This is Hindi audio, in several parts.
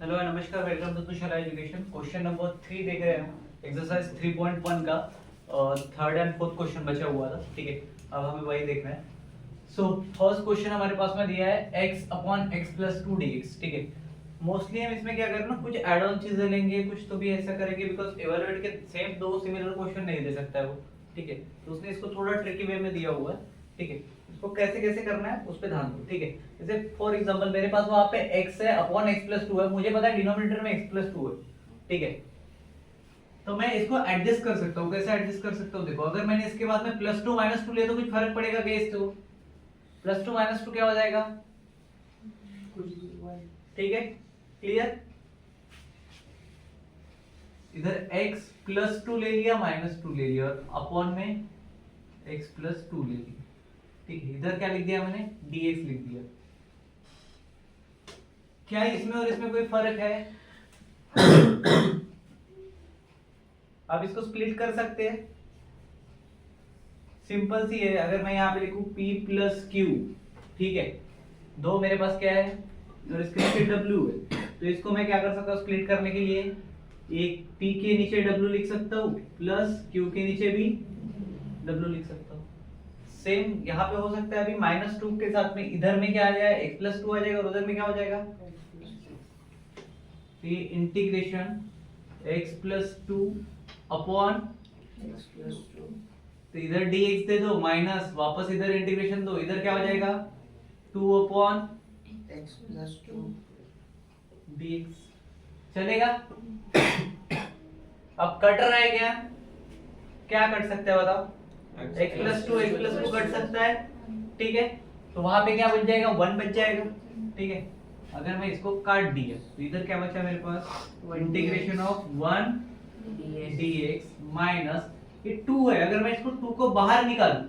हेलो नमस्कार, welcome to Tushar education. Question number 3 देख रहे हैं, एक्सरसाइज 3.1 का थर्ड एंड फोर्थ क्वेश्चन बचा हुआ था। ठीक है, अब हमें वही देखना है। सो फर्स्ट क्वेश्चन हमारे पास में दिया है x upon x plus 2 dx। ठीक है, मोस्टली हम इसमें क्या करें ना, कुछ एड ऑन चीजें लेंगे, कुछ तो भी ऐसा करेंगे, बिकॉज इवैल्यूएट के सेम दो सिमिलर क्वेश्चन नहीं दे सकता है वो। ठीक है, तो उसने इसको थोड़ा ट्रिकी वे में दिया हुआ है। ठीक है, इसको कैसे कैसे करना है उस पे ध्यान दो। ठीक है, जैसे फॉर एग्जांपल मेरे पास वहां पे x है अपॉन x प्लस 2 है, मुझे पता है डिनोमिनेटर में x प्लस 2 है। ठीक है, तो मैं इसको एडजस्ट कर सकता हूँ। कैसे एडजस्ट कर सकता हूँ? देखो, अगर मैंने इसके बाद में प्लस 2 माइनस 2 लिया तो कुछ फर्क पड़ेगा क्या इससे? प्लस 2 माइनस 2 क्या हो जाएगा? ठीक है, क्लियर। इधर x प्लस 2 ले लिया, माइनस 2 ले लिया, और अपॉन में x प्लस 2 ले लिया। ठीक है, इधर क्या लिख दिया मैंने? dx लिख दिया। क्या इसमें और इसमें कोई फर्क है? आप इसको स्प्लिट कर सकते हैं, सिंपल सी है। अगर मैं यहाँ पे लिखूं p प्लस क्यू, ठीक है, दो मेरे पास क्या है और इसके नीचे w है, तो इसको मैं क्या कर सकता हूँ स्प्लिट करने के लिए? एक p के नीचे w लिख सकता हूँ, प्लस q के नीचे भी w लिख सकता हूँ। सेम यहाँ पे हो सकता है। अभी माइनस 2 के साथ में इधर में क्या आ जाएगा? x प्लस 2 आ जाएगा, और उधर में क्या हो जाएगा? तो ये integration x plus 2 upon x plus 2 तो इधर dx दे दो, माइनस वापस इधर इंटीग्रेशन दो, इधर क्या हो जाएगा? 2 अपॉन x प्लस 2 dx। चलेगा? अब कट रहा है क्या? क्या कट सकता है बताओ? x प्लस 2 कट सकता है। ठीक है, तो वहां पे क्या बच जाएगा? 1 बच जाएगा। ठीक है, अगर मैं इसको काट दिया तो इधर क्या बचा मेरे पास? इंटीग्रेशन ऑफ 1 dx माइनस ये 2 है। अगर मैं इसको 2 को बाहर निकालूं,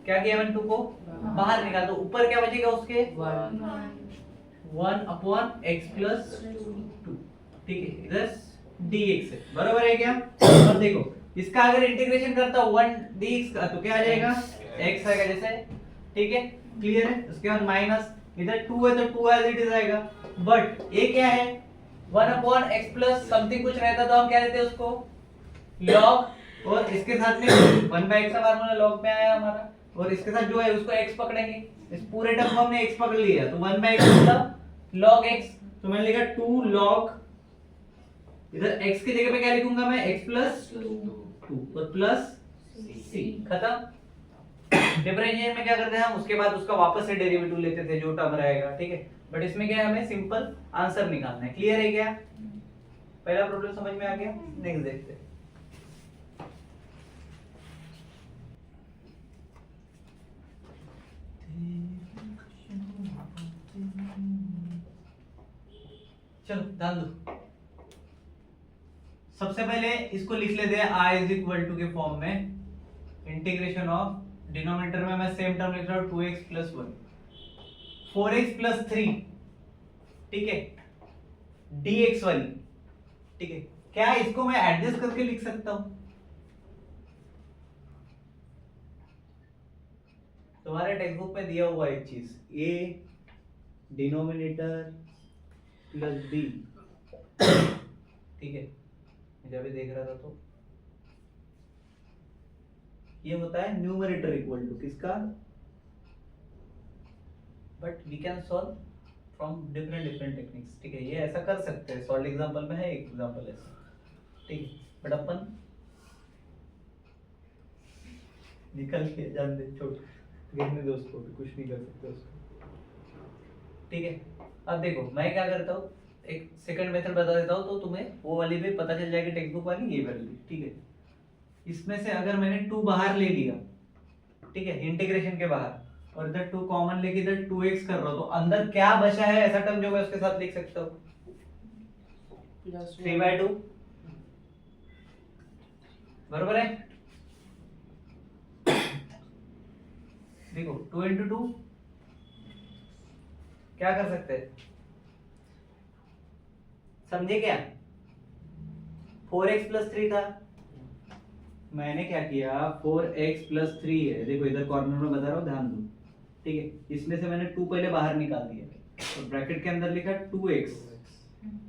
क्या किया मैंने? 2 को बाहर निकाल, तो ऊपर क्या बचेगा उसके? 1 अपॉन x प्लस 2। ठीक है, इधर dx है, बराबर है क्या? अब देखो, इसका अगर इंटीग्रेशन करता हूं 1 dx का, तो क्या आ जाएगा? x आएगा जैसे। ठीक है, क्लियर है। उसके बाद माइनस इधर 2 है तो 2 एज इट इज आएगा, बट ये क्या है? 1 अपॉन x प्लस समथिंग कुछ रहता तो हम क्या देते उसको? log, और इसके साथ में 1 बाय x का फार्मूला log में आया हमारा, और इसके साथ जो है उसको x पकड़ेंगे। इस पूरे टर्म को हमने x पकड़ लिया, तो 1 बाय x मतलब log x, तो मैंने लिखा 2 log, इधर x की जगह पे क्या लिखूंगा मैं? x प्लस 2 और प्लस c, खत्म। डिफरेंशिएट में क्या करते हैं हम? उसके बाद उसका वापस से डेरिवेटिव लेते थे जो टर्म रहेगा। ठीक है, बट इसमें क्या है, हमें सिंपल आंसर निकालना है। क्लियर है क्या? पहला प्रॉब्लम समझ में आ गया? नेक्स्ट देखते हैं। चलो ध्यान दो, सबसे पहले इसको लिख लेते हैं i इज इक्वल टू के फॉर्म में। इंटीग्रेशन ऑफ डिनोमिनेटर में मैं सेम टर्म लिख रहा हूं 2x प्लस 1, 4x प्लस 3, ठीक है, dx वाली। ठीक है, क्या इसको मैं एडजस्ट करके लिख सकता हूं? तुम्हारे टेक्स्ट बुक में दिया हुआ एक चीज, a डिनोमिनेटर प्लस b। ठीक है, जब भी देख रहा था तो ये होता है न्यूमरेटर इक्वल टू किसका? But we can solve from different techniques. ठीक है, ये ऐसा कर सकते हैं, सॉल्व एग्जांपल में है एक एग्जांपल ऐसा। ठीक है, बट अपन निकल के जान दे, छोड़ गिरने दो उसको, कुछ नहीं कर सकते उसको। ठीक है, अब देखो मैं क्या करता हूँ, एक सेकंड मेथड बता देता हूँ तो तुम्हें वो वाली भी पता चल जाएगी, टेक्स्ट बुक वाली, ये वाली। ठीक है, इसमें से अगर मैंने 2 बाहर ले लिया, ठीक है, इंटीग्रेशन के बाहर, और इधर 2 कॉमन लेके इधर 2x कर रहा हूं, तो अंदर क्या बचा है ऐसा टर्म जो मैं उसके साथ लिख सकता हूं? 3/2, बराबर है। देखो 2 into 2 क्या कर सकते हैं, समझे क्या? 4x प्लस 3 था, मैंने क्या किया, 4x प्लस 3 है, देखो इधर कॉर्नर में बता रहा हूँ, ध्यान दो। ठीक है, इसमें से मैंने 2 पहले बाहर निकाल दिया और ब्रैकेट के अंदर लिखा 2x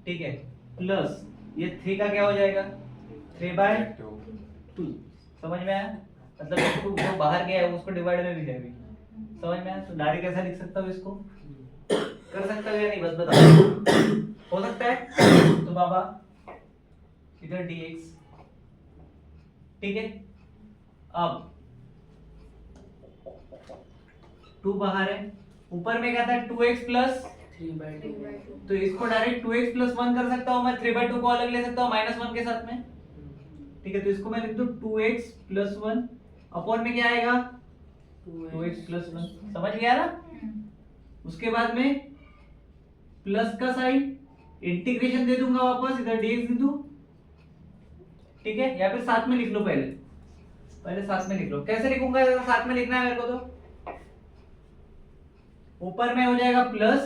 ठीक है, प्लस ये 3 का क्या हो जाएगा 3/2। समझ में आया? मतलब ये 2 जो बाहर गया है उसको डिवाइड में भी है अभी। समझ में आया? तो डायरेक्ट कैसा लिख सकता हूँ इसको? कर सकता है या नहीं, बस बताओ। हो सकता है? तो बाबा इधर dx, ठीक है। अब 2 बाहर है, ऊपर में क्या था 2x प्लस 3/2। तो इसको डायरेक्ट 2x प्लस 1 कर सकता हूँ मैं, 3/2 को अलग ले सकता हूँ -1 के साथ में। ठीक है, तो इसको मैं लिख दूं 2x प्लस 1 अपॉन में क्या आएगा 2x प्लस 1। समझ गया ना? उसके बाद में प्लस का साइन, इंटीग्रेशन दे दूंगा वापस, इधर dx दे दूं। ठीक है, या फिर साथ में लिख लो, पहले साथ में लिख लो। कैसे लिखूंगा? साथ में लिखना है मेरे को, तो ऊपर में हो जाएगा प्लस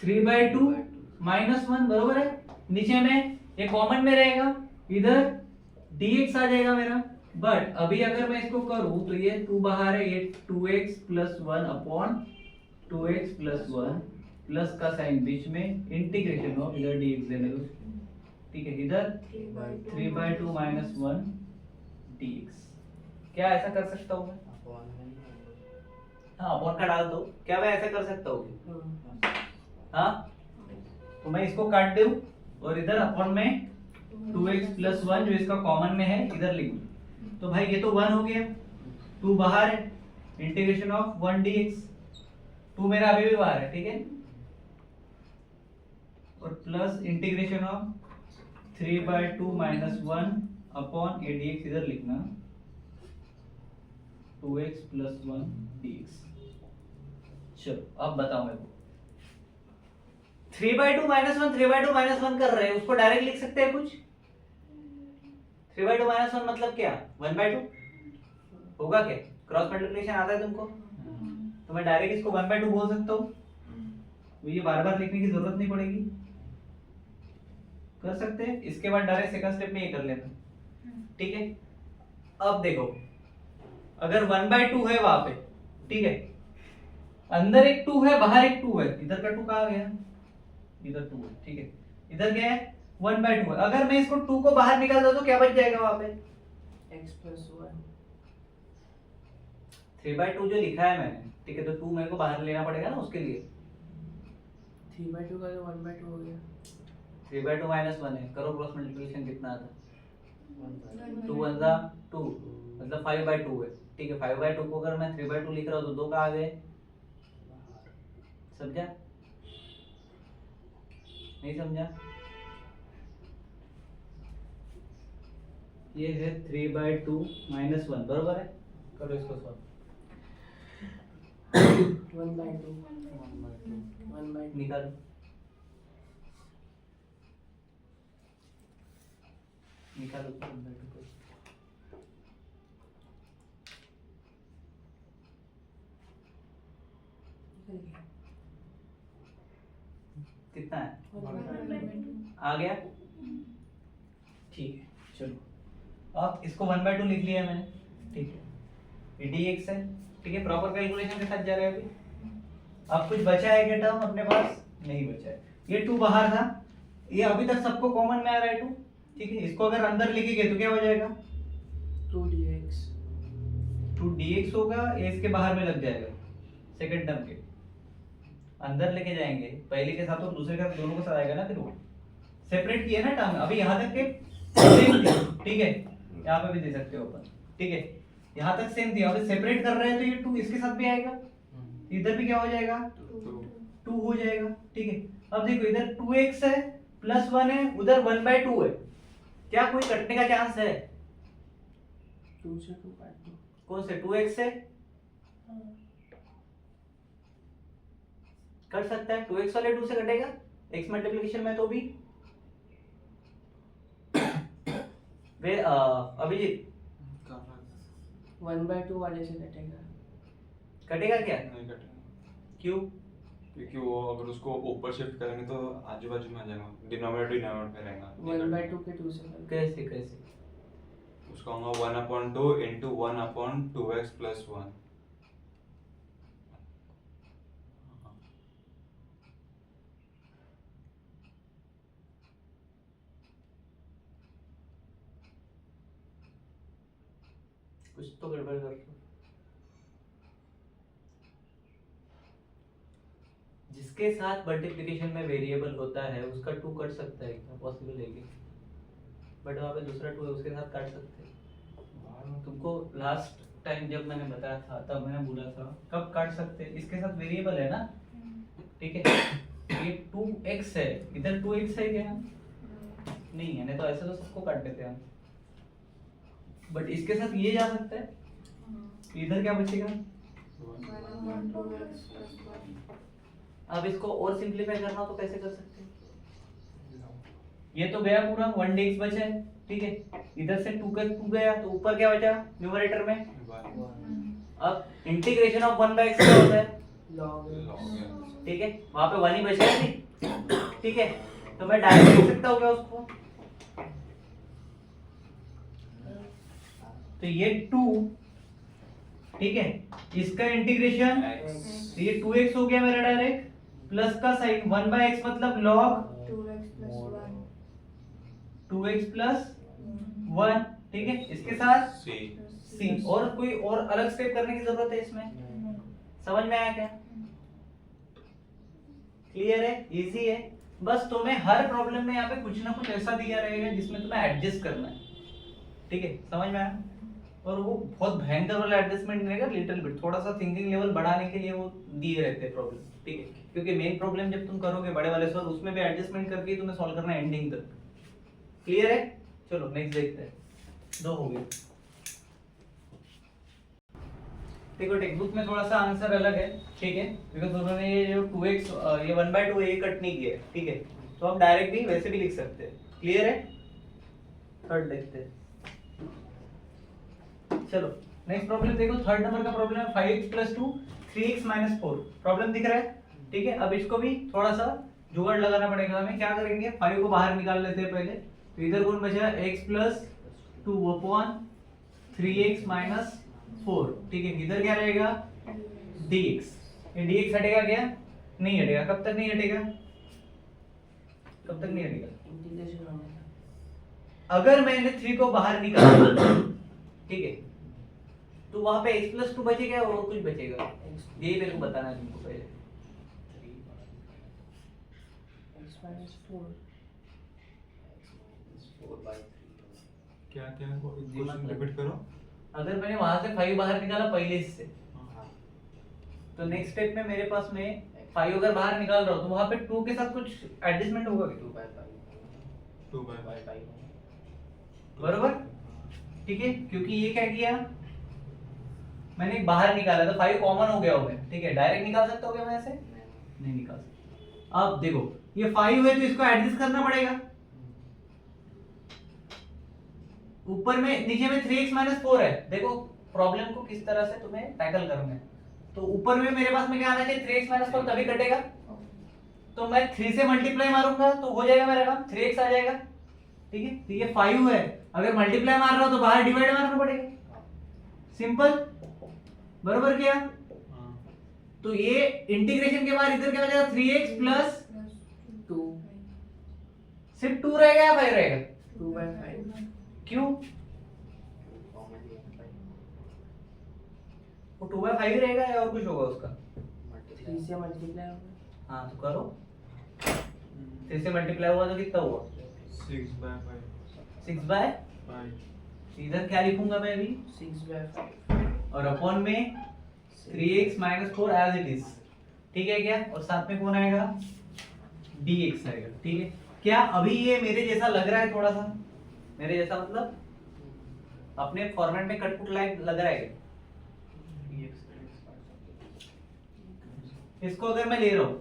3/2 -1, बरोबर है। नीचे में ये कॉमन में रहेगा, इधर dx आ जाएगा मेरा। बट अभी अगर मैं इसको करूं तो ये 2 बाहर है, ये 2x plus 1 upon 2x plus 1 plus का साइन बीच में, इंटीग्रेशन ऑफ इधर dx देने दो। ठीक है, इधर 3/2 -1 dx। क्या ऐसा कर सकता हूं मैं? हाँ, अपॉन का डाल दो। क्या मैं ऐसा कर सकता हूँ? हाँ, तो मैं इसको काट दूं और इधर अपॉन में 2x प्लस 1 जो इसका कॉमन में है इधर लिख दूं। तो भाई ये तो 1 हो गया, 2 बाहर है, इंटीग्रेशन ऑफ 1 dx। 2 मेरा अभी भी बाहर है, ठीक है। और plus integration of 3/2 -1 upon a dx इधर लिखना, 2x प्लस 1 dx। चलो अब बताओ मेरे को, 3/2 -1 3/2 -1 कर रहे हैं, उसको डायरेक्ट लिख सकते हैं कुछ? 3/2 -1 मतलब क्या 1/2 होगा क्या? क्रॉस मल्टीप्लिकेशन आता है तुमको? तो मैं डायरेक्ट इसको 1/2 बोल सकता हूँ, तो ये बार बार लिखने की जरूरत नहीं पड़ेगी, कर सकते हैं। इसके बाद डायरेक्ट सेकंड स्टेप में ये कर लेना। ठीक है, अब देखो अगर 1/2 है वहां पे, ठीक है, अंदर एक 2 है बाहर एक 2 है, इधर का 2 कहाँ गया? इधर 2 है, ठीक है। इधर क्या है 1/2 है। अगर मैं इसको 2 को बाहर निकाल दूं तो क्या बच जाएगा वहां पे? x plus 1। 3/2 जो लिखा है मैंने, ठीक है, तो 2 मेरे को बाहर लेना पड़ेगा ना उसके लिए। 3/2 का तो 1/2 हो गया। 3/2 -1 है, करो क्रॉस मल्टीप्लिकेशन कितना आता है? 2 1 2 मतलब 5/2 है। ठीक है, 5/2 को अगर मैं 3/2 लिख रहा हूँ तो 2 कहाँ गए? समझा? नहीं समझा? ये है 3/2 -1, बरोबर है। करो इसको सॉल्व। 1/2 निकालो, निकालो 1/2 को। कितना है? आ गया? ठीक है, चलो अब इसको 1/2 लिख लिया मैंने, ठीक है। ये dx है, ठीक है, प्रॉपर कैलकुलेशन के साथ जा रहे हैं अभी। अब कुछ बचा है क्या टर्म अपने पास? नहीं बचा है। ये 2 बाहर था, ये अभी तक सबको कॉमन में आ रहा है 2, ठीक है। इसको अगर अंदर लिखेंगे तो क्या हो जाएगा? 2dx 2dx होगा, ये इसके बाहर में लग जाएगा सेकंड टर्म के अंदर लेके जाएंगे, पहले के साथ और दूसरे के साथ दोनों के साथ आएगा ना, फिर वो सेपरेट किया ना टर्म। अभी यहाँ तक के सेम थी, ठीक है, यहाँ पे भी दे सकते हो अपन, ठीक है, यहाँ तक सेम थी, अभी सेपरेट कर रहे हैं तो ये 2 इसके साथ भी आएगा, इधर भी क्या हो जाएगा 2 हो जाएगा, ठीक है। अब देखो इधर 2x है प्लस 1 है, उधर 1/2 है, क्या कोई कटने का चांस है? 2 से 2 काट दो। कौन से 2x से कर सकता है? 2x वाले 2 से कटेगा x मल्टीप्लिकेशन में, तो भी वे अभिजीत 1/2 वाले से कटेगा। कटेगा क्या? नहीं कटेगा, क्यों? क्योंकि वो अगर उसको ऊपर शिफ्ट करेंगे तो आजू बाजू में आ जाएगा, डिनोमिनेटर डिनोमिनेटर में रहेगा। 1/2 के 2 से करेगा। कैसे कैसे? उसका होगा 1/2 into 1/2x plus 1। कुछ तो गड़बड़ कर रहे हो। जिसके साथ मल्टीप्लिकेशन में वेरिएबल होता है उसका 2 कट सकता है, क्या पॉसिबल है क्या? बट वहाँ पे दूसरा 2 है, उसके साथ काट सकते हैं। तुमको लास्ट टाइम जब मैंने बताया था तब मैंने बोला था कब काट सकते हैं, इसके साथ वेरिएबल है ना, ठीक है। ये 2x है, इधर 2x है क्या? नहीं है, नहीं तो ऐसे तो सबको काट देते हैं हम, बट इसके साथ ये जा सकता है, इधर क्या बचेगा? अब इसको और सिंपलीफाई करना हो तो कैसे कर सकते हैं? ये तो गया पूरा 1dx बचा है, ठीक है। इधर से 2 का 2 गया तो ऊपर क्या बचा न्यूमरेटर में? अब इंटीग्रेशन ऑफ 1/x क्या होता है? log ठीक है, वहां पे 1 ही बचेगा नहीं, ठीक है। तो मैं डायरेक्ट लिख सकता हूँ क्या उसको? तो ये 2, ठीक है, इसका इंटीग्रेशन, तो ये 2x हो गया मेरा डायरेक्ट, प्लस का साइन 1/x मतलब log 2x प्लस 1, ठीक है। इसके साथ c, और कोई और अलग स्टेप करने की जरूरत है इसमें? समझ में आया क्या? क्लियर है, इजी है। बस तुम्हें हर प्रॉब्लम में यहाँ पे कुछ ना कुछ ऐसा दिया रहेगा जिसमें तुम्हें एडजस्ट करना है, ठीक है। समझ में आया? और वो बहुत भयंकर वाला एडजस्टमेंट नहीं रहेगा, लिटिल बिट, थोड़ा सा थिंकिंग लेवल बढ़ाने के लिए वो दिए रहते हैं प्रॉब्लम, ठीक है। क्योंकि मेन प्रॉब्लम जब तुम करोगे बड़े वाले सॉल्व, उसमें भी एडजस्टमेंट करके ही तुम्हें सॉल्व करना है एंडिंग तक। क्लियर है? चलो नेक्स्ट देखते हैं। 2 हो गए। देखो टेक्स्ट बुक में थोड़ा सा आंसर अलग है, ठीक है, बिकॉज़ उन्होंने ये जो 2x ये 1/2 ये कट नहीं किया है, ठीक है। तो आप डायरेक्ट भी वैसे भी लिख सकते हैं। क्लियर है? थर्ड देखते हैं। चलो नेक्स्ट प्रॉब्लम देखो, थर्ड नंबर का प्रॉब्लम है 5x + 2 3x - 4। प्रॉब्लम दिख रहा है, ठीक है। अब इसको भी थोड़ा सा जुगाड़ लगाना पड़ेगा हमें। क्या करेंगे, 5 को बाहर निकाल लेते हैं पहले। तो इधर कौन बचा? x + 2 3x - 4, ठीक है। इधर क्या रहेगा? dx। ये dx हटेगा क्या? नहीं हटेगा। कब तक नहीं हटेगा? कब तक नहीं हटेगा? इंटीग्रेशन होने का। अगर मैंने 3 को बाहर निकाला, ठीक है, तो वहां पे x + 2 बचेगा और कुछ बचेगा? यही मेरे को बताना है तुमको पहले। x minus 4 क्या क्या क्वेश्चन रिपीट करो। अगर मैंने वहां से 5 बाहर निकाला पहले से, तो नेक्स्ट स्टेप में मेरे पास में 5 अगर बाहर निकाल रहा हूं तो वहां पे 2 के साथ कुछ एडजस्टमेंट होगा क्या? 2/5 बरोबर, ठीक है। क्योंकि ये क्या किया, मैंने बाहर निकाला तो 5 कॉमन हो गया होगा, ठीक है। डायरेक्ट निकाल सकता हूं क्या मैं ऐसे? नहीं निकाल सकता। अब देखो ये 5 है तो इसको एडजस्ट करना पड़ेगा। ऊपर में, नीचे में 3x - 4 है। देखो प्रॉब्लम को किस तरह से तुम्हें टैकल करना है। तो ऊपर में मेरे पास में क्या आना चाहिए? 3x - 4 तभी कटेगा। तो मैं 3 से मल्टीप्लाई मारूंगा तो हो जाएगा मेरा काम, 3x आ जाएगा, ठीक है। तो ये 5 है, अगर मल्टीप्लाई मार रहा हूं तो बाहर डिवाइड मारना पड़ेगा। सिंपल, बरोबर किया। तो ये इंटीग्रेशन के बाद इधर क्या बचेगा? 3x + 2 सिर्फ 2 रहेगा या 5 रहेगा? 2/5 क्यों? वो 2/5 रहेगा या और कुछ होगा उसका? 3 से मल्टीप्लाई होगा। हाँ तो करो, 3 से मल्टीप्लाई हुआ तो कितना हुआ? 6/5 6/5। इधर क्या लिखूंगा मैं अभी? 6/5 और अपॉन में 3x - 4 एज इट इज, ठीक है क्या? और साथ में कौन आएगा? dx आएगा, ठीक है। क्या अभी ये मेरे जैसा लग रहा है? थोड़ा सा मेरे जैसा मतलब अपने फॉर्मेट में कट पुट लाइन लग रहा है क्या? इसको अगर मैं ले रहा हूं,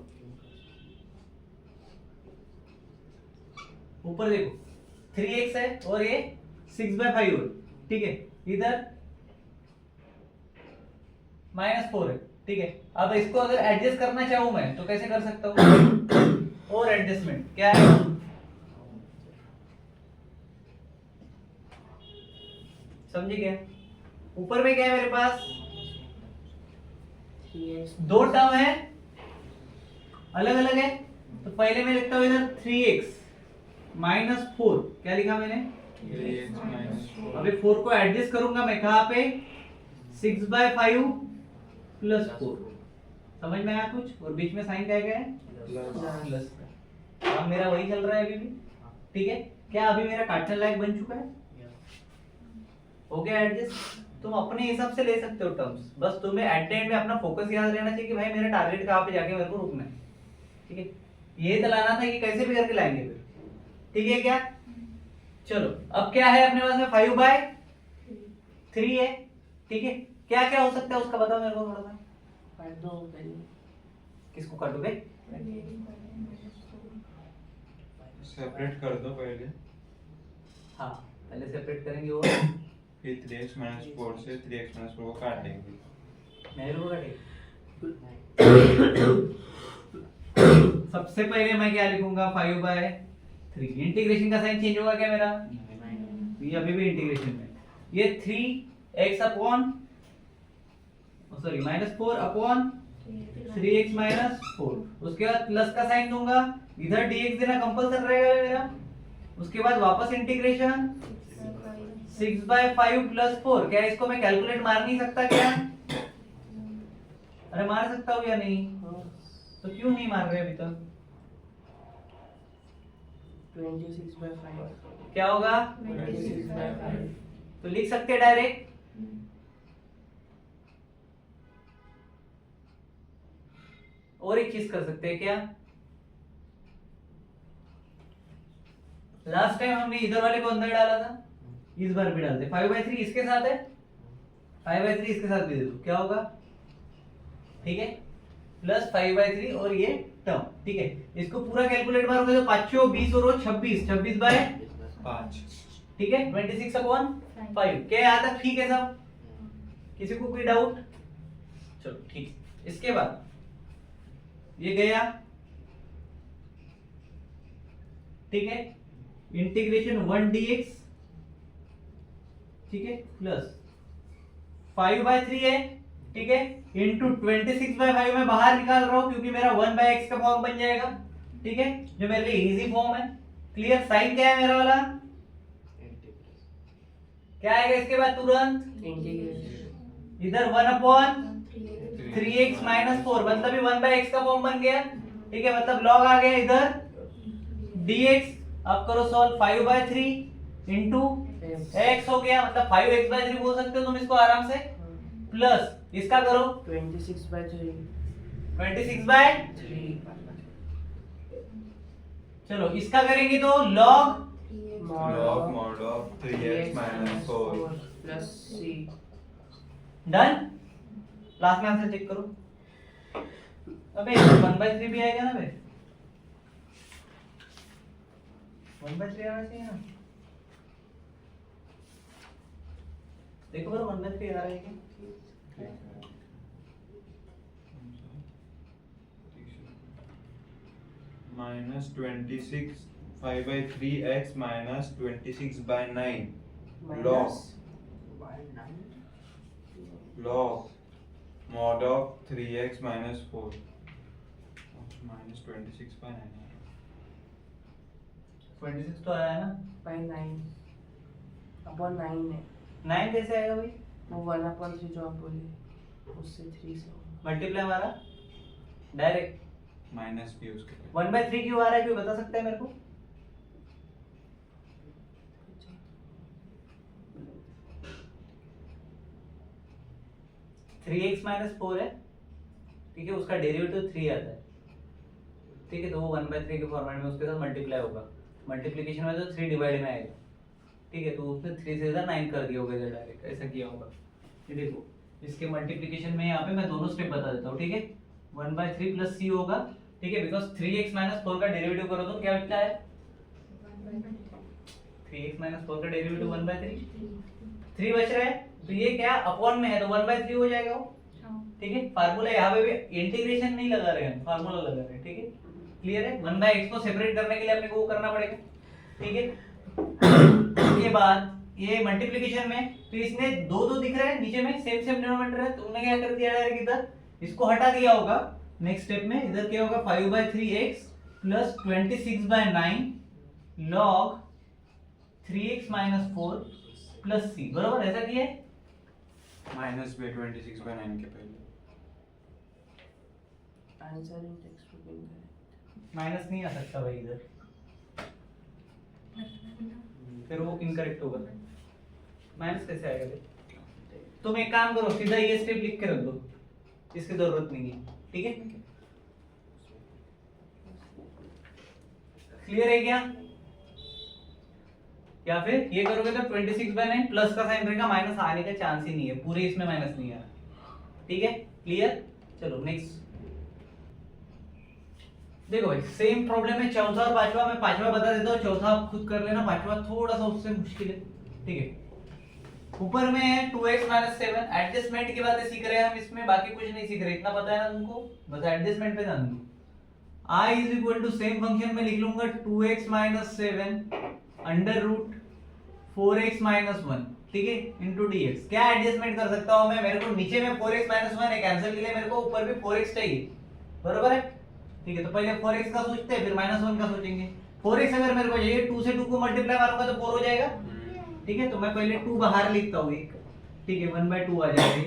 ऊपर देखो 3x है और ये 6/5 है, ठीक है। इधर -4 है, ठीक है। अब इसको अगर एडजस्ट करना चाहूं मैं तो कैसे कर सकता हूं? और एडजस्टमेंट क्या है? समझे क्या? ऊपर में क्या है मेरे पास? 3x 2 टर्म है, अलग अलग है। तो पहले मैं लिखता हूं इधर 3x - 4, क्या लिखा मैंने? 3x minus 4 अभी 4 को एडजस्ट करूंगा मैं कहाँ पे 6/5 प्लस 4 समझ में आया कुछ और बीच में साइन क्या है प्लस का अब मेरा वही चल रहा है अभी भी ठीक है क्या अभी मेरा कार्टेल लायक बन चुका है हो गया एडजस्ट तुम अपने हिसाब से ले सकते हो टर्म्स बस तुम्हें एट द एंड में अपना फोकस याद रहना चाहिए कि भाई मेरा टारगेट कहाँ पे जाके मेरे को रुकना है ठीक है ये चलाना था कि कैसे भी करके लाएंगे फिर ठीक है क्या चलो अब क्या है अपने पास में 5/3 है ठीक है क्या क्या हो सकता है उसका बताओ मेरे को थोड़ा सा काट दो पहले किसको काटोगे सेपरेट कर दो पहले हाँ पहले सेपरेट करेंगे वो फिर 3x minus 4 से 3x minus 4 को काट देंगे मेरे को काटेगा सबसे पहले मैं क्या लिखूंगा 5/3 इंटीग्रेशन का साइन चेंज होगा क्या मेरा ये अभी भी इंटीग्रेशन में ये 3x अपॉन सॉरी -4 3x -4 उसके बाद प्लस का साइन दूंगा इधर dx देना कंपलसरी रहेगा मेरा उसके बाद वापस इंटीग्रेशन 6/5 प्लस 4 क्या इसको मैं कैलकुलेट मार नहीं सकता क्या अरे मार सकता हूँ या नहीं तो क्यों नहीं मार रहे अभी तक 26/5 क्या होगा 26/5 तो लिख सकते हैं डायरेक्ट और एक चीज कर सकते हैं क्या लास्ट टाइम हमने इधर वाले को अंदर डाला था इस बार भी डालते 5/3 इसके साथ है 5/3 इसके साथ भी दे दो क्या होगा ठीक है प्लस 5/3 और ये टर्म ठीक है इसको पूरा कैलकुलेट मारोगे तो 5 20 और 26/5 ठीक है 26/5 क्या यहाँ तक ठीक है सब किसी को कोई डाउट चलो ठीक इसके बाद ये गया ठीक है इंटीग्रेशन 1 dx ठीक है प्लस 5/3 है ठीक है इंटू 26/5 में बाहर निकाल रहा हूं क्योंकि मेरा 1/x का फॉर्म बन जाएगा ठीक है जो मेरे लिए इजी फॉर्म है क्लियर साइन क्या है मेरा वाला क्या आएगा इसके बाद तुरंत इंटीग्रेशन इधर 1/3x -4 मतलब ही 1/x का फॉर्म बन गया ठीक है मतलब log आ गया इधर dx अब करो सॉल्व 5/3 इंटू x हो गया मतलब 5x/3 बोल सकते हो तुम इसको आराम से प्लस इसका करो 26/3 26/3 चलो इसका करेंगे तो log mod of 3x minus 4 plus c done last में आंसर चेक करो अबे 1/3 भी आएगा ना बे 1/3 आना चाहिए ना देखो बरो 1/3 आ रहा है क्या -26 5/3x minus 26/9 log mod of 3x minus 4 -26/9 26 तो आया ना by 9 upon 9 है 9 कैसे आएगा भाई वो 1/3 जो आप बोले उससे 3 से मल्टीप्लाई हमारा डायरेक्ट माइनस भी उसके 1/3 क्यों आ रहा है कोई बता सकता है मेरे को थ्री एक्स -4 है ठीक है उसका डेरिवेटिव 3 आता है ठीक है तो वो 1/3 के फॉर्मेट में उसके साथ मल्टीप्लाई होगा मल्टीप्लिकेशन में तो 3 डिवाइड में आएगा ठीक है तो उसने 3 से इधर 9 कर दिया होगा इधर डायरेक्ट ऐसा किया होगा ये देखो इसके मल्टीप्लिकेशन में यहाँ पे मैं दोनों स्टेप बता देता हूँ ठीक है 1/3 प्लस c होगा ठीक है बिकॉज 3x -4 का डेरिवेटिव करो तो क्या बचता है 3x -4 का डेरिवेटिव 1/3 3 बच रहा है तो ये क्या अपॉन में है तो 1/3 हो जाएगा वो ठीक है फार्मूला यहाँ पे भी इंटीग्रेशन नहीं लगा रहे हैं फार्मूला लगा रहे हैं ठीक है क्लियर है 1/x को सेपरेट करने के लिए अपने को वो करना पड़ेगा ठीक है उसके बाद ये मल्टीप्लिकेशन में तो इसने दो दिख रहा है नीचे में सेम डिनोमिनेटर है तुमने क्या कर दिया डायरेक्ट इधर इसको हटा दिया होगा नेक्स्ट स्टेप में इधर क्या होगा 5/3x plus 26/9 log 3x minus 4 plus c, बरोबर ऐसा किया है। माइनस बी 26/9 के पहले answer in text book incorrect. Minus नहीं आ सकता भाई इधर, फिर वो इनकरेक्ट होगा। माइनस कैसे आएगा भाई? तुम एक काम करो, सीधा ये स्टेप लिख के रख दो, इसकी जरूरत नहीं है, ठीक है। क्लियर है क्या? या फिर ये करोगे तो 26/9 प्लस का साइन रहेगा, माइनस आने का चांस ही नहीं है, पूरे इसमें माइनस नहीं आ रहा, ठीक है। क्लियर, चलो नेक्स्ट देखो भाई, सेम प्रॉब्लम है चौथा और पांचवा। मैं पांचवा बता देता हूँ, चौथा आप खुद कर लेना, पांचवा थोड़ा सा उससे मुश्किल है, ठीक है। ऊपर में है 2x - 7, एडजस्टमेंट की बातें सीख रहे हैं हम इसमें, बाकी कुछ नहीं सीख रहे, इतना पता है ना तुमको, बस एडजस्टमेंट पे ध्यान दो। I is equal to same function में लिख लूंगा 2x - 7 अंडर रूट 4x - 1, ठीक है, इनटू dx। क्या एडजस्टमेंट कर सकता हूं मैं? मेरे को नीचे में 4x - 1 है, कैंसिल के लिए मेरे को ऊपर भी 4x चाहिए, बरोबर है, ठीक है। तो पहले 4x का सोचते हैं, फिर -1 का सोचेंगे। 4x अगर मेरे को चाहिए, 2 से 2 को मल्टीप्लाई मारूंगा तो 4 हो जाएगा, ठीक है। तो मैं पहले 2 बाहर लिखता हूँ एक, ठीक है, 1/2 आ जाएगा,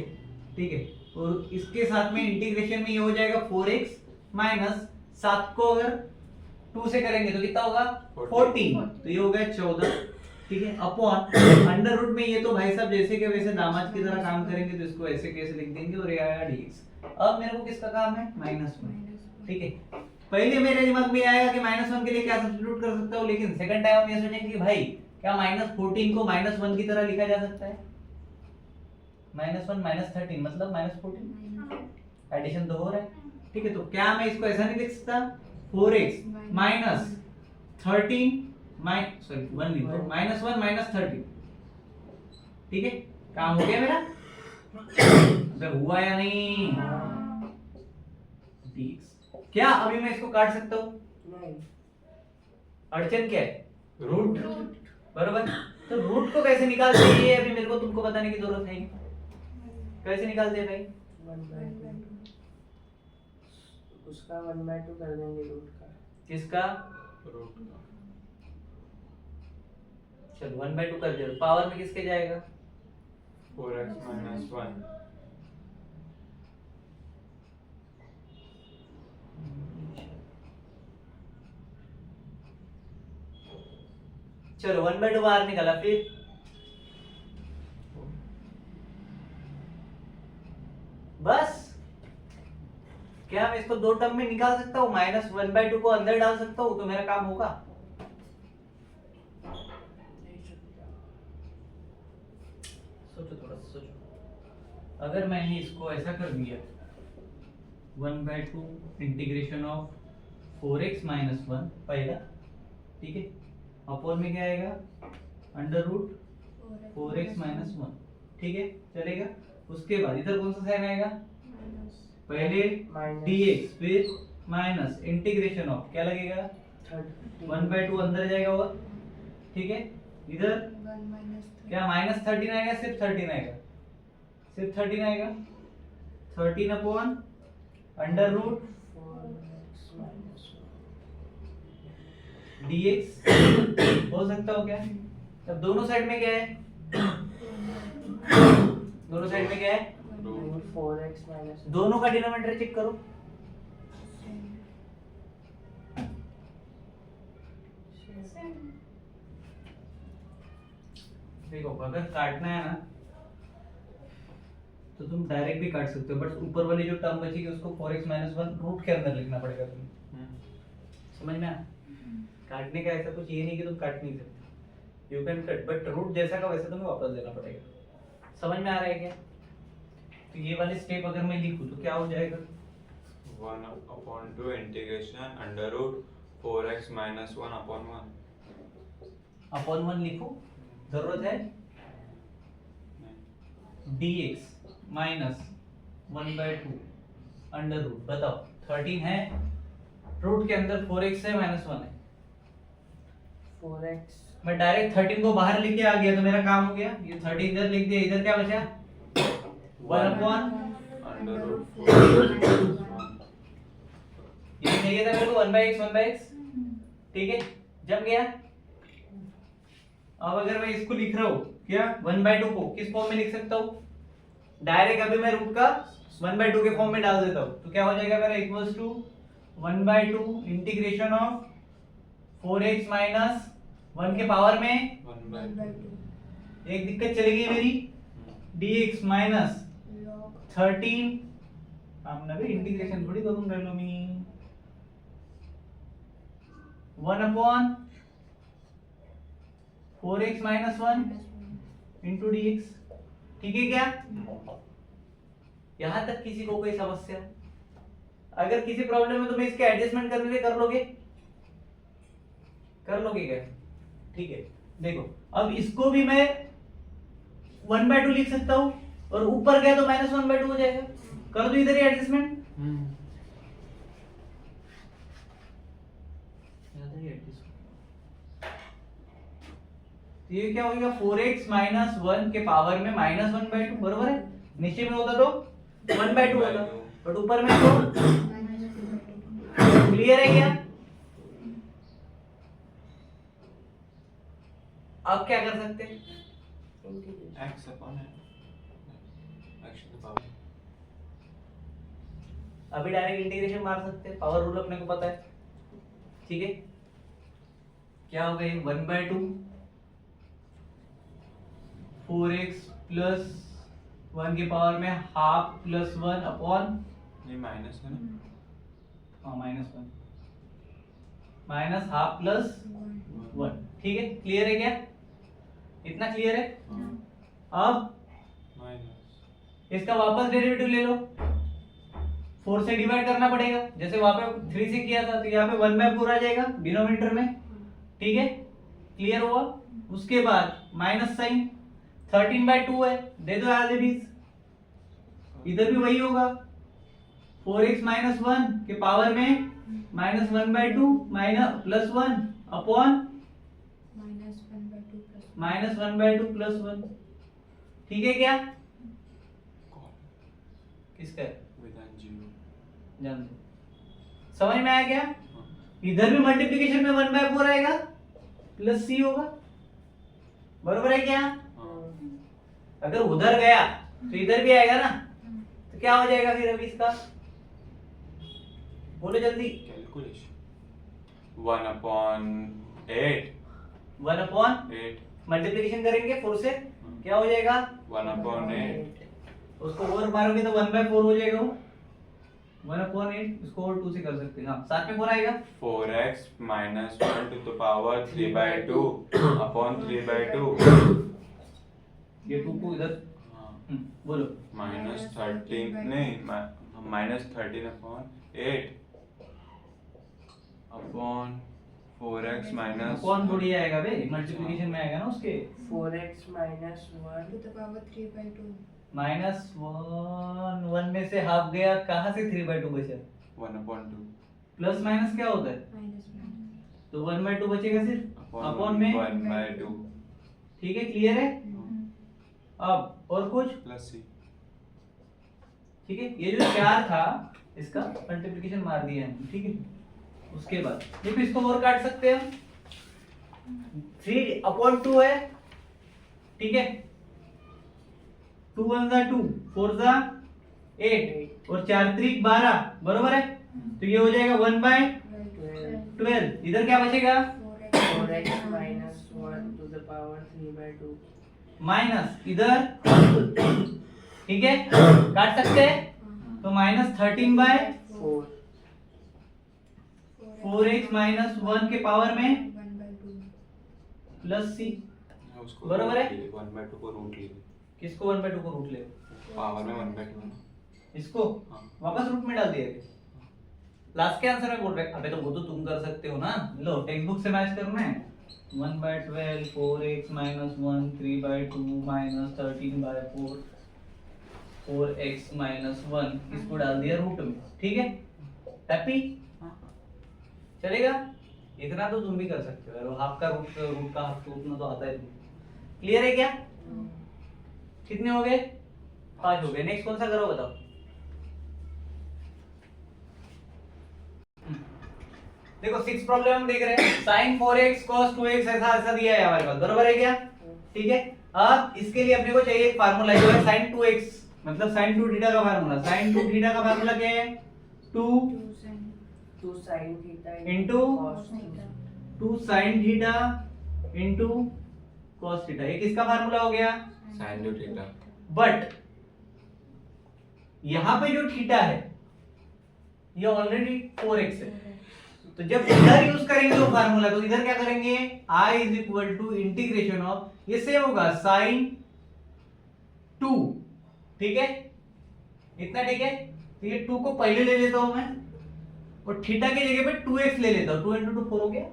ठीक है। और इसके साथ में इंटीग्रेशन में ये हो जाएगा 4x माइनस 7 को अगर 2 से करेंगे तो कितना होगा 14, तो ये हो गया 14, ठीक है, अपॉन अंडर रूट में ये तो भाई साहब जैसे के वैसे दामाद की तरह काम करेंगे, तो इसको ऐसे कैसे लिख देंगे, और ये आएगा dx। अब मेरे को किसका काम है? -1, ठीक है। पहले मेरे दिमाग में आएगा कि -1 के लिए क्या सब्स्टिट्यूट कर सकता हूं, लेकिन सेकंड टाइम हम ये सोचेंगे कि भाई क्या -14 को -1 की तरह लिखा जा सकता है? -1 - 13 मतलब -14, एडिशन तो हो रहा है, ठीक है। तो क्या मैं इसको ऐसा नहीं लिख सकता 4x माइनस 13 सॉरी 1 लिख दो, -1 - 13, ठीक है। काम हो गया मेरा? अगर हुआ या नहीं dx। क्या अभी मैं इसको काट सकता हूँ? नहीं, अड़चन क्या है? रूट, बरोबर। तो रूट को कैसे निकालते हैं ये अभी मेरे को तुमको बताने की जरूरत है, कैसे निकालते हैं भाई? 1/2 उसका 1/2 कर देंगे रूट का। किसका? रूट का चलो 1/2 कर दे, पावर में किसके जाएगा? 4x - 1 चलो 1/2 बाहर निकाला, फिर बस। क्या मैं इसको दो टर्म में निकाल सकता हूँ? -1/2 को अंदर डाल सकता हूँ तो मेरा काम होगा। सोचो थोड़ा सा सोचो, अगर मैंने इसको ऐसा कर दिया 1/2 इंटीग्रेशन ऑफ 4x - 1 पहला, ठीक है, अपॉन में क्या आएगा अंडर रूट 4x - 1, ठीक है, चलेगा। उसके बाद इधर कौन सा साइन आएगा? पहले dx फिर माइनस इंटीग्रेशन ऑफ क्या लगेगा 1/2 अंदर जाएगा और, ठीक है। इधर क्या -13 आएगा? सिर्फ 13 आएगा, सिर्फ 13 आएगा, 13 upon under root 4x - 1 dx हो सकता हो क्या? अब दोनों साइड में क्या है? दोनों साइड में क्या है? रूट 4x - 1 दोनों का डिनोमिनेटर चेक करो, देखो अगर काटना है ना तो तुम डायरेक्ट भी काट सकते हो, बट ऊपर वाली जो टर्म बचेगी उसको 4x - 1 रूट के अंदर लिखना पड़ेगा तुम्हें, समझ में आया? काटने का ऐसा कुछ ये नहीं कि तुम काट नहीं सकते, you can cut, but root जैसा का वैसा तुम्हें वापस देना पड़ेगा। समझ में आ रहा है क्या? तो ये वाले स्टेप अगर मैं लिखूं तो क्या हो जाएगा? 1/2 integration under root 4x - 1 upon 1 upon 1 लिखो, जरूरत है dx माइनस 1/2 अंडर रूट, बताओ 13 है, रूट के अंदर 4x है -1 है, 4x मैं डायरेक्ट 13 को बाहर लेके आ गया तो मेरा काम हो गया। ये 13 इधर लिख दिया, इधर क्या बचा 1 अपॉन अंडर रूट 4x ये चाहिए था मेरे को 1/x 1/x, ठीक है, जम गया। अब अगर मैं इसको लिख रहा हूँ क्या 1/2 को किस फॉर्म में लिख सकता हूँ? डायरेक्ट अभी मैं रूट का 1/2 के फॉर्म में डाल देता हूँ, तो क्या हो जाएगा मेरा equals to 1/2 integration of 4x minus 1 के पावर में 1/2 एक दिक्कत चली गई मेरी, dx माइनस 13 हमने भी इंटीग्रेशन थोड़ी करूंगा लो मी 1 upon 4x minus 1 into dx। ठीक है क्या? यहां तक किसी को कोई समस्या? अगर किसी प्रॉब्लम है तो मैं इसके एडजस्टमेंट करने के कर लोगे क्या? ठीक है, देखो अब इसको भी मैं 1/2 लिख सकता हूं और ऊपर गया तो माइनस 1/2 हो जाएगा। कर दो इधर ही एडजस्टमेंट। ये क्या हो गया 4x माइनस 1 के पावर में माइनस 1/2 बरोबर है। नीचे में होता तो 1/2 होता, बट ऊपर में तो क्लियर है क्या? अब क्या कर सकते हैं? x upon x to the power अभी डायरेक्ट इंटीग्रेशन मार सकते हैं, पावर रूल अपने को पता है। ठीक है, क्या हो गए 1/2 4x प्लस 1 के पावर में हाफ प्लस 1 अपॉन ये माइनस है ना, हाँ -1 माइनस हाफ प्लस 1। ठीक है, क्लियर है क्या? इतना क्लियर है? अब माइनस इसका वापस डेरिवेटिव ले लो, 4 से डिवाइड करना पड़ेगा, जैसे वहां पे 3 से किया था तो यहाँ पे 1/4 आ जाएगा डिनोमिनेटर में। ठीक है, क्लियर हुआ? उसके बाद माइनस साइन 13/2 है, दे दो एज इट इज, इधर भी वही होगा 4x माइनस 1 के पावर में minus 1/2 minus plus 1 upon minus 1/2 plus 1। ठीक है क्या? किसका है? विदाउट जीरो जान दो, समझ में आया क्या? इधर भी मल्टीप्लिकेशन में 1/4 आएगा प्लस c होगा, बरोबर है क्या? अगर उधर गया तो इधर भी आएगा ना, तो क्या हो जाएगा फिर अभी इसका? बोलो जल्दी। कैलकुलेशन 1/8 1/8 मल्टीप्लिकेशन करेंगे 4 से, क्या हो जाएगा? 1/8 उसको और मारोगे तो 1/4 हो जाएगा वो 1/8। इसको और 2 से कर सकते हैं। हाँ, साथ में 4 आएगा 4x minus 1 to the power 3/2 upon 3/2 ये 2 को इधर बोलो माइनस 13 नहीं minus 13 upon 8 upon 4x minus कौन थोड़ी आएगा बे, मल्टीप्लिकेशन में आएगा ना उसके 4x minus 1 to the power 3/2 minus 1 में से हाफ गया, कहाँ से 3/2 बचा? 1/2 प्लस माइनस क्या होता है? minus तो 1/2 बचेगा सिर्फ अपॉन में 1/2 ठीक है, क्लियर है? अब और कुछ? प्लस c ठीक है, ये जो 4 था इसका मल्टीप्लिकेशन मार दिया हमने। ठीक है, उसके बाद देखो इसको और काट सकते हैं हम 3/2 है। ठीक है, 2 1 जा 2 4 जा 8 और 4 3 12 बरोबर है, तो ये हो जाएगा 1/12। इधर क्या बचेगा? 4x minus 1 to the power 3/2 minus इधर ठीक है, काट सकते हैं तो -13/4 4x माइनस 1 के पावर में 1/2 प्लस c उसको बराबर है? 1/2 को रूट ले किसको 1/2 को रूट ले? पावर में 1/2 इसको हाँ। वापस रूट में डाल दिया लास्ट के आंसर में बोल रहे। अबे तो वो तो तुम कर सकते हो ना, लो टेक्स्ट बुक से मैच करना है। 1/12 4x minus 1 3/2 minus 13/4 4x minus 1 इसको डाल दिया रूट में। ठीक है, हैप्पी चलेगा? इतना तो तुम भी कर सकते हो, हाफ का रूट का हाफ तो उतना तो आता है। क्लियर है क्या? कितने हो गए? 5 हो गए। नेक्स्ट कौन सा करो बताओ। देखो 6 प्रॉब्लम हम देख रहे हैं, sin 4x cos 2x ऐसा ऐसा दिया है हमारे पास, बराबर है क्या? ठीक है, अब इसके लिए अपने को चाहिए एक फार्मूला जो है sin 2x, मतलब sin 2 थीटा का फार्मूला। sin 2 थीटा का फार्मूला क्या है? 2 2 sin theta into cos 2 sin theta into cos theta, ये किसका फार्मूला हो गया? sin 2 theta. बट यहां पे जो थीटा है ये ऑलरेडी 4x है, तो जब इधर यूज करेंगे वो फार्मूला तो इधर क्या करेंगे? I is equal to integration of, ये सेम होगा sin 2, ठीक है, इतना ठीक है। तो ये 2 को पहले ले लेता हूं मैं और थीटा की जगह पे 2x ले लेता हूं, 2 into 2 4 हो गया,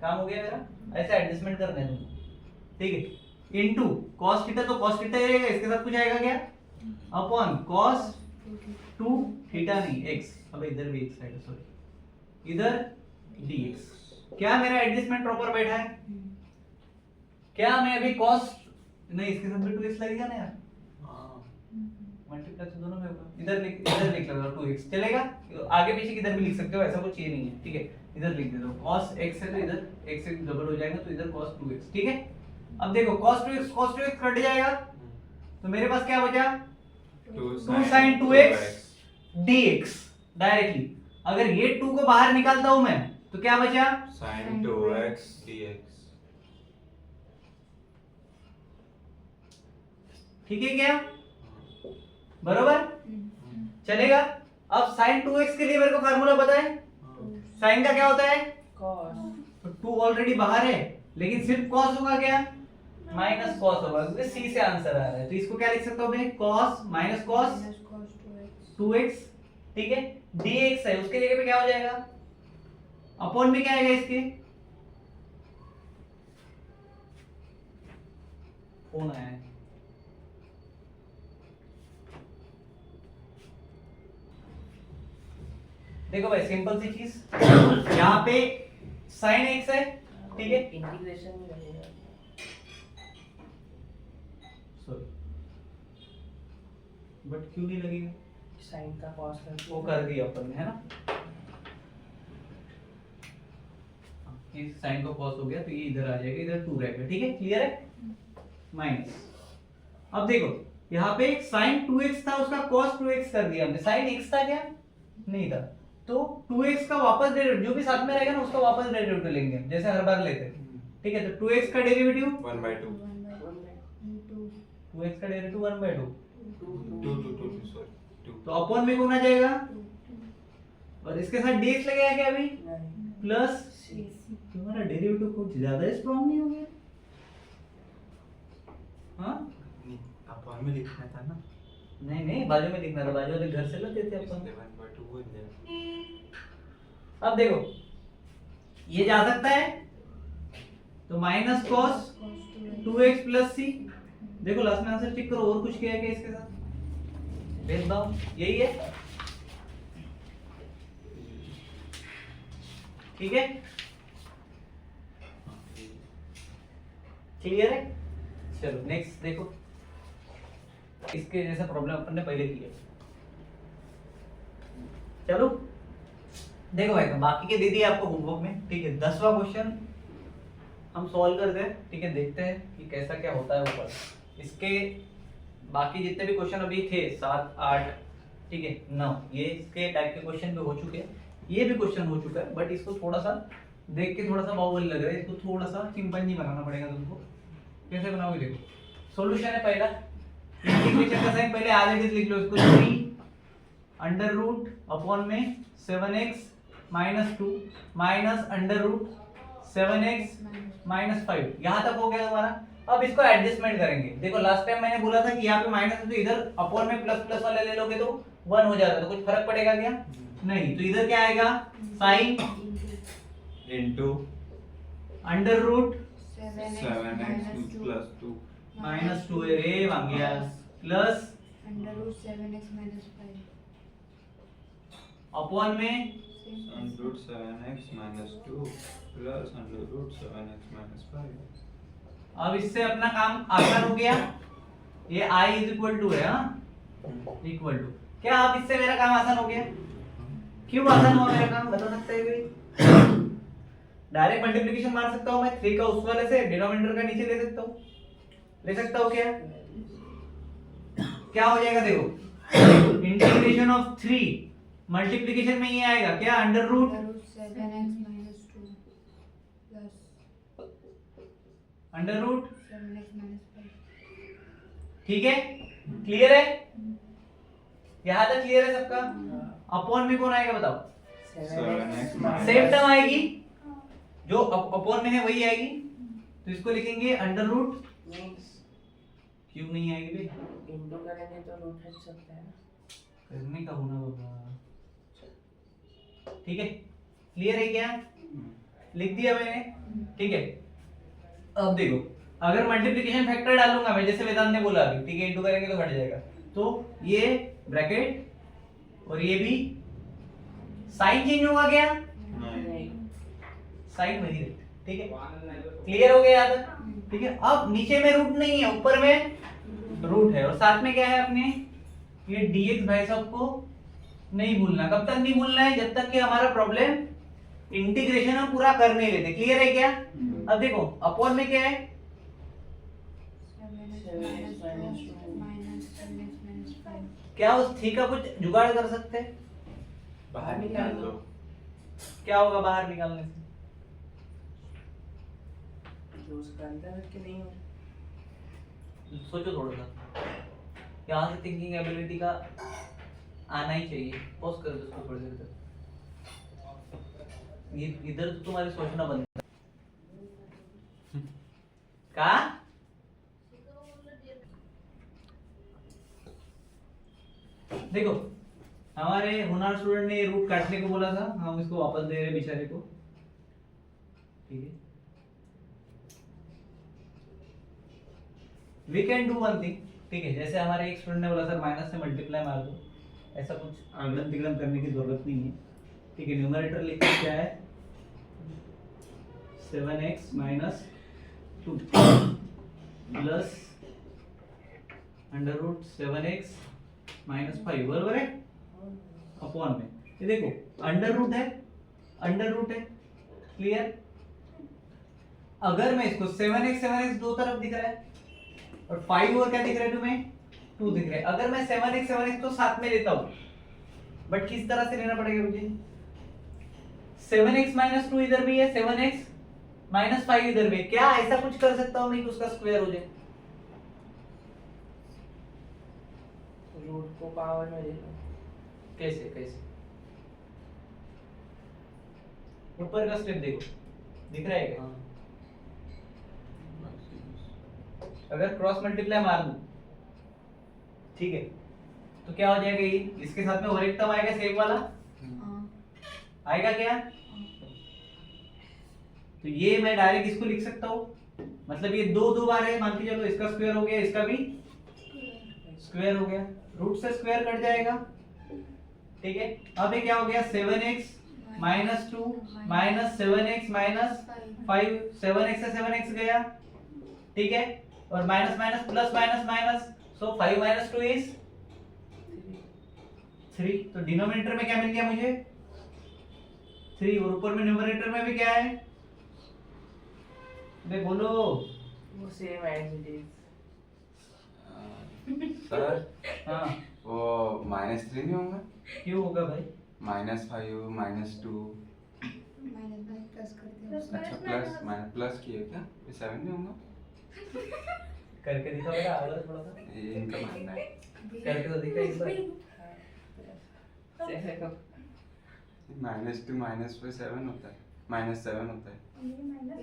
काम हो गया मेरा। ऐसे एडजस्टमेंट करना है तुमको, ठीक है। इनटू cos थीटा, तो cos थीटा रहेगा, इसके साथ कुछ आएगा क्या? अपॉन cos 2 थीटा नहीं x, अब इधर भी x आएगा, सॉरी इधर dx। क्या मेरा एडजस्टमेंट प्रॉपर बैठा है? क्या मैं अभी cos नहीं, इसके साथ भी 2x लगेगा ना यार, मल्टीप्लाई तो दोनों में होगा। इधर लिख लो 2x चलेगा, आगे पीछे किधर भी लिख सकते हो, ऐसा कुछ ये नहीं है, ठीक है। इधर लिख देता हूं cos x है तो इधर x से डबल हो जाएगा, तो इधर cos 2x, ठीक है। अब देखो cos 2x कट जाएगा, तो मेरे पास क्या बचा? 2 sin 2x dx डायरेक्टली। अगर ये 2 को बाहर निकालता हूं मैं तो क्या बचा? sin 2x dx। ठीक है क्या? बरोबर चलेगा। अब sin 2x के लिए मेरे को फार्मूला पता है, sin का क्या होता है? cos, तो 2 ऑलरेडी बाहर है, लेकिन सिर्फ cos होगा क्या? माइनस cos होगा, क्योंकि c से आंसर आ रहा है, तो इसको क्या लिख सकता हूं मैं? cos माइनस cos 2x, ठीक है। dx है, उसके जगह पे क्या हो जाएगा? अपॉन में क्या आएगा इसके? फोन आया है, देखो भाई सिंपल सी चीज, यहाँ पे sin x है, ठीक है, इंटीग्रेशन में लगेगा। सॉरी बट क्यों नहीं लगेगा? sin का cos करके वो कर दिया अपन ने, है ना, ये sin को cos हो गया तो ये इधर आ जाएगा, इधर 2 रहेगा, ठीक है, क्लियर है। माइनस, अब देखो यहाँ पे sin 2x था, उसका cos 2x कर दिया हमने, sin x था क्या? नहीं था, तो 2x का वापस डेरिवेटिव जो भी साथ में रहेगा ना उसका वापस डेरिवेटिव लेंगे, जैसे हर बार लेते हैं, ठीक है। तो 2x का डेरिवेटिव 1/2 2x का डेरिवेटिव 1/2, 2 सॉरी 2 तो अपॉन में कौन आ जाएगा? और इसके साथ dx लगेगा क्या अभी? नहीं, प्लस c, तुम्हारा डेरिवेटिव कुछ ज्यादा स्ट्रांग नहीं हो गया? हाँ नहीं अपॉन में लिखना था ना, नहीं नहीं, बाजू में लिखना था, बाजू वाले घर से लाते थे अपन। इसलिए 1/2 बोल दिया। अब देखो ये जा सकता है, तो minus cos 2x plus c, देखो लास्ट में आंसर चेक करो, और कुछ किया है क्या इसके साथ? भेदभाव यही है, ठीक है, क्लियर है। चलो नेक्स्ट देखो, इसके जैसा प्रॉब्लम अपन ने पहले किया। चलो देखो भाई, बाकी के दे दिए आपको होमवर्क में, ठीक है। 10वां क्वेश्चन हम सॉल्व करते हैं, ठीक है, देखते हैं कि कैसा क्या होता है ऊपर। इसके बाकी जितने भी क्वेश्चन अभी थे 7 8, ठीक है, 9, ये इसके टाइप के क्वेश्चन भी हो चुके हैं, ये भी क्वेश्चन हो चुका है, बट इसको थोड़ा सा देख के थोड़ा सा बाहुबली लग रहा है, इसको थोड़ा सा चिंपैंजी बनाना पड़ेगा तुमको। कैसे बनाओगे देखो, सॉल्यूशन है पहला, इंटीग्रेशन का साइन पहले आगे लिख लो इसको, 3 अंडर रूट अपॉन में 7x minus 2 minus under root 7x minus 5, यहाँ तक हो गया तुम्हारा। अब इसको एडजस्टमेंट करेंगे, देखो लास्ट टाइम मैंने बोला था कि यहाँ पे माइनस है तो इधर अपॉन में प्लस प्लस वाले ले लोगे तो 1 हो जाता है, तो कुछ फर्क पड़ेगा क्या? नहीं, तो इधर क्या आएगा? Sine into under root 7x plus 2 minus 2 रे वांगिया plus under root 7x minus 5 upon में under root 7x minus 2 plus under root 7x minus 5। अब इससे अपना काम आसान हो गया, ये i इज इक्वल टू है, हाँ इक्वल टू, क्या अब इससे मेरा काम आसान हो गया? क्यों आसान हुआ मेरा काम, बता सकते हैं कोई? डायरेक्ट मल्टीप्लिकेशन मार सकता हूँ मैं 3 का उस वाले से, डिनोमिनेटर का नीचे ले सकता हूँ, ले सकता हूँ क्या? क्या हो जाएगा देखो, इंटीग्रेशन ऑफ 3 मल्टीप्लिकेशन में ये आएगा क्या, under root 7x minus 2 plus under root 7x minus 5. ठीक है, क्लियर है? यहाँ तक क्लियर है सबका? अपॉन में कौन आएगा बताओ? 7x सेम टर्म आएगी, जो अपॉन में है वही आएगी, तो इसको लिखेंगे अंडर रूट, क्यों नहीं आएगी भाई? इंटू करेंगे तो रूट हट सकता है ना। करने का होना बाबा, ठीक है, क्लियर है क्या? लिख दिया मैंने, ठीक है। अब देखो, अगर मल्टीप्लिकेशन फैक्टर डालूंगा मैं, जैसे वेदांत ने बोला अभी, ठीक है, इंटू करेंगे तो हट जाएगा, तो ये ब्रैकेट और ये भी साइन चेंज होगा क्या? नहीं। साइन वही रहेगा, ठीक है, क्लियर हो गया याद? ठीक है, अब नीचे में रूट नहीं है, ऊपर में रूट है, और साथ में क्या है अपने ये dx भाई साहब को नहीं भूलना। कब तक नहीं भूलना है? जब तक कि हमारा प्रॉब्लम इंटीग्रेशन हम पूरा कर नहीं लेते। क्लियर है क्या? अब देखो अपॉन में क्या है, 7x minus 2 minus 7x minus 5. क्या उस थी का कुछ जुगाड़ कर सकते हैं? बाहर निकाल दो। क्या होगा बाहर निकालने से? जो उसका अंदर रख के नहीं हो। सोचो थोड़ा सा, यहाँ से थिंकिंग एबिलिटी का आना ही चाहिए। पॉज कर दो इसको थोड़ी देर तक, ये इधर तो तुम्हारी सोचना बंद है। का देखो, हमारे हुनर स्टूडेंट ने रूट काटने को बोला था, हम इसको वापस दे रहे बेचारे को, ठीक है। We can do one thing, ठीक है, जैसे हमारे एक स्टूडेंट ने बोला सर माइनस से मल्टीप्लाई मार दो, ऐसा कुछ अगलम तिगलम करने की जरूरत नहीं है, ठीक है। न्यूमरेटर लिखते क्या है, 7x minus 2 plus under root 7x minus 5, बरोबर है, अपॉन में ये देखो अंडर रूट है, अंडर रूट है, क्लियर। अगर मैं इसको 7x दो तरफ दिख रहा है और 5 और क्या दिख रहा है तुम्हें, 2 दिख रहा है। अगर मैं 7x तो साथ में लेता हूं, बट किस तरह से लेना पड़ेगा मुझे, 7x minus 2 इधर भी है, 7x minus 5 इधर भी। क्या ऐसा कुछ कर सकता हूं मैं कि उसका स्क्वायर हो जाए? रूट को पावर में ले लो। कैसे कैसे? ऊपर का स्टेप देखो, दिख रहा है क्या? अगर क्रॉस मल्टीप्लाई मार दूं, ठीक है, तो क्या हो जाएगा, ये इसके साथ में और एक टर्म आएगा सेम वाला, आएगा क्या? तो ये मैं डायरेक्ट इसको लिख सकता हूं, मतलब ये दो बार है, मान के चलो इसका स्क्वायर हो गया, इसका भी स्क्वायर हो गया, रूट से स्क्वायर कट जाएगा, ठीक है। अब ये क्या हो गया, 7x minus 2 minus 7x minus 5, 7x से 7x गया, ठीक है, और minus minus plus minus minus, so 5 minus 2 is 3। तो डिनोमिनेटर में क्या मिल गया मुझे, 3, और ऊपर में न्यूमरेटर में भी क्या है, बे बोलो। वो same as it is. Sir हाँ, वो -3 नहीं होगा? क्यों होगा भाई? -5 -2, माइनस बाय प्लस करते हैं। अच्छा प्लस प्लस किए क्या, ये 7 नहीं होगा? करके दिखा बेटा, आवाज थोड़ा सा ये इनका मानना है। करके तो दिखा एक बार। -2 -5 7 होता है, -7 होता है।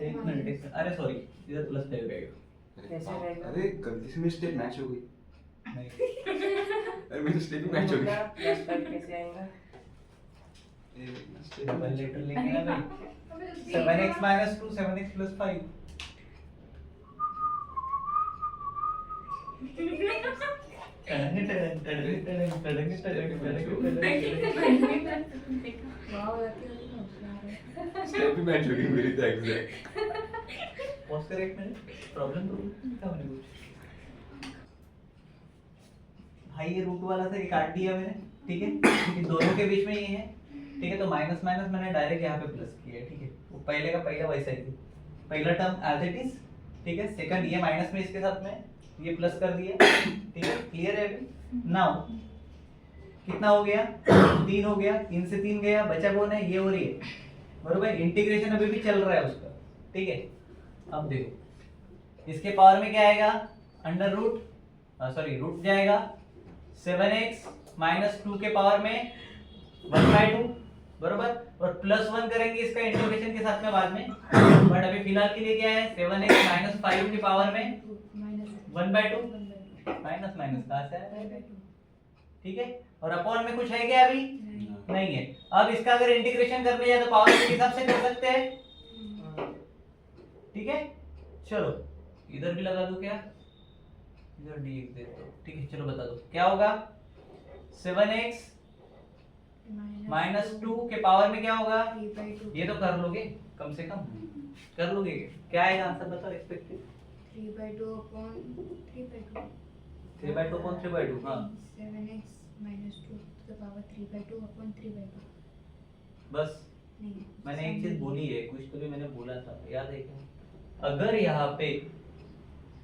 एक मिनट, अरे सॉरी, इधर प्लस पे रहेगा। अरे कैसे बाप, रहेगा? अरे गलती से मेरी स्टेप मैच हो गई। नहीं, अरे मेरी स्टेप मैच हो गई। प्लस 5 कैसे आएगा? ये देखना, step डबल match लेटर हो गई। लेंगे ना भाई, 7x minus 2 7x plus 5। Step भी मैच हो गई मेरी तो एग्जैक्ट। पॉज कर एक मिनट, प्रॉब्लम क्या होने कुछ भाई, ये रूट वाला था, ये काट दिया मैंने, ठीक है, इन दोनों के बीच में ये है, ठीक है, तो माइनस माइनस मैंने डायरेक्ट यहाँ पे प्लस किया है, ठीक है, वो पहले का पहला वैसा ही, पहला टर्म एज इट इज, ठीक है, सेकंड ये माइनस में इसके साथ में ये प्लस कर दिया, ठीक है, क्लियर है अभी। नाउ कितना हो गया, 3 हो गया, 3 से 3 गया, बचा कौन है, ये हो रही है, बरोबर, इंटीग्रेशन अभी भी चल रहा है उसका, ठीक है। अब देखो इसके पावर में क्या आएगा, अंडर रूट रूट जाएगा 7x माइनस 2 के पावर में 1/2, बरोबर, और प्लस 1 करेंगे इसका इंटीग्रेशन के साथ में बाद में, बट अभी फिलहाल के लिए क्या है, 7x माइनस 5 के पावर में 1/2, माइनस माइनस कहाँ से आया, ठीक है, और अपॉन में कुछ है क्या अभी, नहीं है। अब इसका अगर इंटीग्रेशन करने जाए तो पावर के हिसाब से कर सकते हैं, ठीक है। चलो इधर भी लगा दूं क्या, इधर dx दे दो, ठीक है, चलो बता दो क्या होगा, 7x माइनस 2 के पावर में क्या होगा, ये तो कर लोगे कम से कम, कर लोगे, क्या आएगा आंसर बताओ, एक्सपेक्टेड 3/2 upon 3/2 3/2 upon 3/2, हाँ 7x minus 2 to the power 3/2 upon 3/2 बस। नहीं, मैंने एक चीज बोली है, कुछ तो भी मैंने बोला था, याद है क्या, अगर यहाँ पे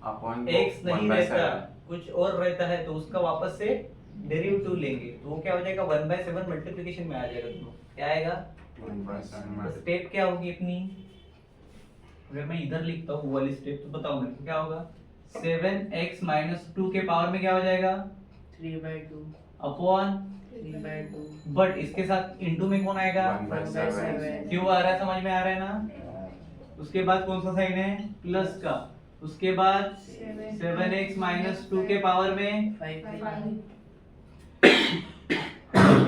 अपॉन x नहीं रहता कुछ और रहता है तो उसका वापस से डेरिवेटिव लेंगे, तो वो क्या हो जाएगा, 1/7 मल्टीप्लिकेशन में आ जाएगा, तो क्या आएगा, 1/7 स्टेप क्या होगी अपनी, अगर मैं इधर लिखता हूँ वो वाली स्टेप तो बताओ मेरे को क्या होगा, 7x माइनस 2 के पावर में क्या हो जाएगा, 3/2 अपॉन, 3/2 बट इसके साथ इनटू में कौन आएगा, 1/7 क्यों आ रहा है, समझ में आ रहा है ना। उसके बाद कौन सा साइन है, प्लस का, उसके बाद 7x माइनस 2 के पावर में 5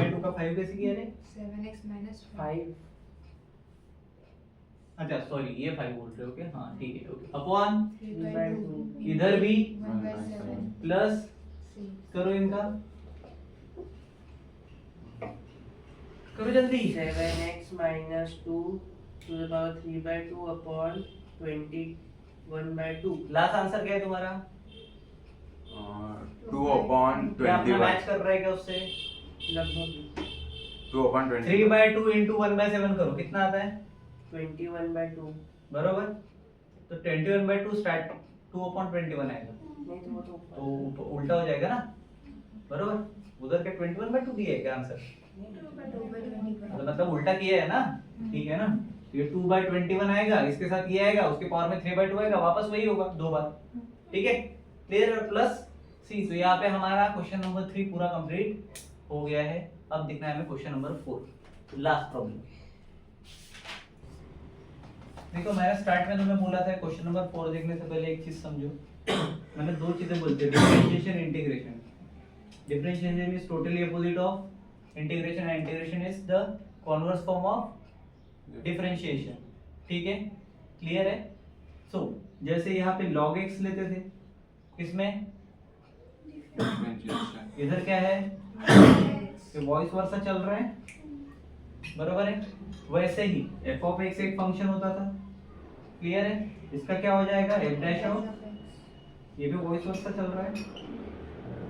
2 का 5 कैसे किया रे, 7x minus 5 अच्छा सॉरी ये 5 बोल रहे हो क्या, हाँ ठीक है, ओके, अपॉन 3/2 इधर भी 1/7 प्लस, 6 करो इनका, करो जल्दी, 7x minus 2 to the power 3/2 upon 21/2 last answer क्या है तुम्हारा, 2 upon क्या अपना 21 मैच कर रहा है क्या उससे, लगभग 2 upon 21 3/2 into 1/7 करो, कितना आता है, 21/2 बरोबर, तो 21/2 स्टार्ट 2 upon 21 आएगा, नहीं तो वो तो तो उल्टा हो जाएगा ना, बरोबर, उधर के 21/2 दिया है क्या आंसर, मतलब उल्टा किया है ना, ठीक है ना, ये 2/21 आएगा, इसके साथ ये आएगा, उसके पावर में 3/2 आएगा, वापस वही होगा 2 बार, ठीक है, क्लियर, प्लस सी। तो यहाँ पे हमारा क्वेश्चन नंबर 3 पूरा कंप्लीट हो गया है। अब देखना है हमें क्वेश्चन नंबर 4, लास्ट प्रॉब्लम। देखो मैंने स्टार्ट में तुम्हें बोला था क्वेश्चन नंबर 4 देखने से पहले एक चीज समझो, मैंने दो चीजें बोलते हैं, differentiation, integration. Differentiation is totally opposite of integration and integration is the converse form of differentiation, ठीक है, क्लियर है। सो जैसे यहाँ पे log x लेते थे, इसमें इधर क्या है, ये वॉइस वर्सा चल रहा है, बरोबर है, वैसे ही f ऑफ x एक फंक्शन होता था, क्लियर है, इसका क्या हो जाएगा f डैश ऑफ, ये भी वॉइस वर्सा चल रहा है,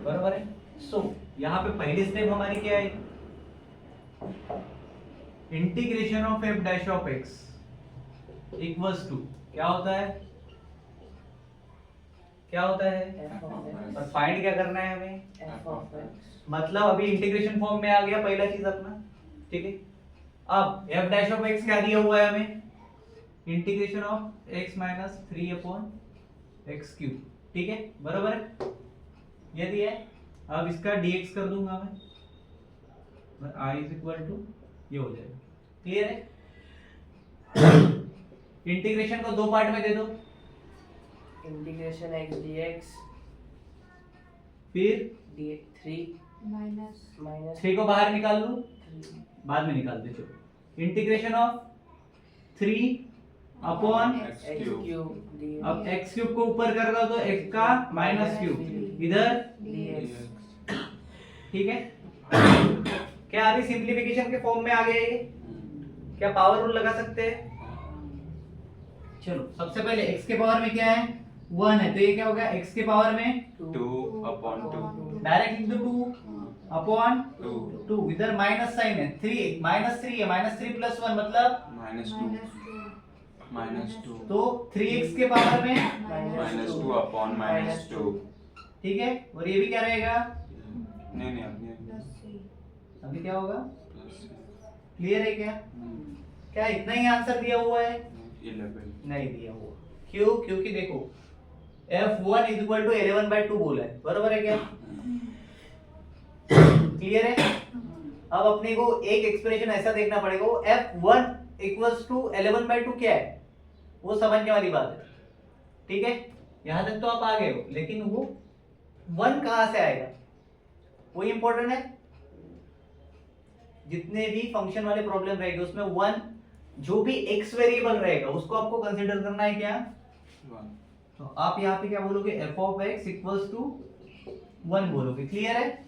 बरोबर है। सो यहाँ पे पहली स्टेप हमारी क्या है, integration of f dash of x equals to क्या होता है, क्या होता है, f of x और फाइंड क्या करना है हमें, f of x मतलब अभी इंटीग्रेशन फॉर्म में आ गया पहला चीज अपना, ठीक है। अब f डैश ऑफ x क्या दिया हुआ है हमें, integration of x minus 3 upon x cube, ठीक है, बराबर है, ये दिया है। अब इसका dx कर दूंगा मैं, i इज इक्वल टू ये हो जाएगा, क्लियर है। इंटीग्रेशन को दो पार्ट में दे दो, इंटीग्रेशन x dx फिर d3 minus 3 को बाहर निकाल लूं, 3 बाद में निकाल दे, चलो integration of 3 upon x cube dx अब x क्यूब को ऊपर कर दो तो x का माइनस क्यूब इधर, dx ठीक है। क्या अभी सिंप्लीफिकेशन के फॉर्म में आ गया ये, क्या पावर रूल लगा सकते हैं। चलो सबसे पहले x के पावर में क्या है 1 है, तो ये क्या होगा x के पावर में 2 upon 2 डायरेक्ट लिख दो 2, अपॉन टू 2, इधर माइनस साइन है, 3 -3 है, -3 + 1 मतलब -2 तो 3x के पावर में -2 अपॉन -2 ठीक है। और ये भी क्या रहेगा, नहीं अभी अभी क्या होगा, प्लस क्लियर है क्या? क्या इतना ही आंसर दिया हुआ है? 11 नहीं दिया हुआ, क्यों? क्योंकि देखो F1 = 11/2 बोला है, बरोबर है क्या? क्लियर है। अब अपने को एक एक्सप्रेशन ऐसा देखना पड़ेगा, वो F1 = 11/2 क्या है वो समझने वाली बात है, ठीक है। यहां तक तो आप आ गए हो, लेकिन वो 1 कहां से आएगा वो इंपॉर्टेंट है। जितने भी फंक्शन वाले प्रॉब्लम रहेंगे उसमें 1 जो भी x वेरिएबल रहेगा उसको आपको कंसीडर करना है क्या? 1 तो आप यहाँ पे क्या बोलोगे, f(x) = 1 बोलोगे। क्लियर है,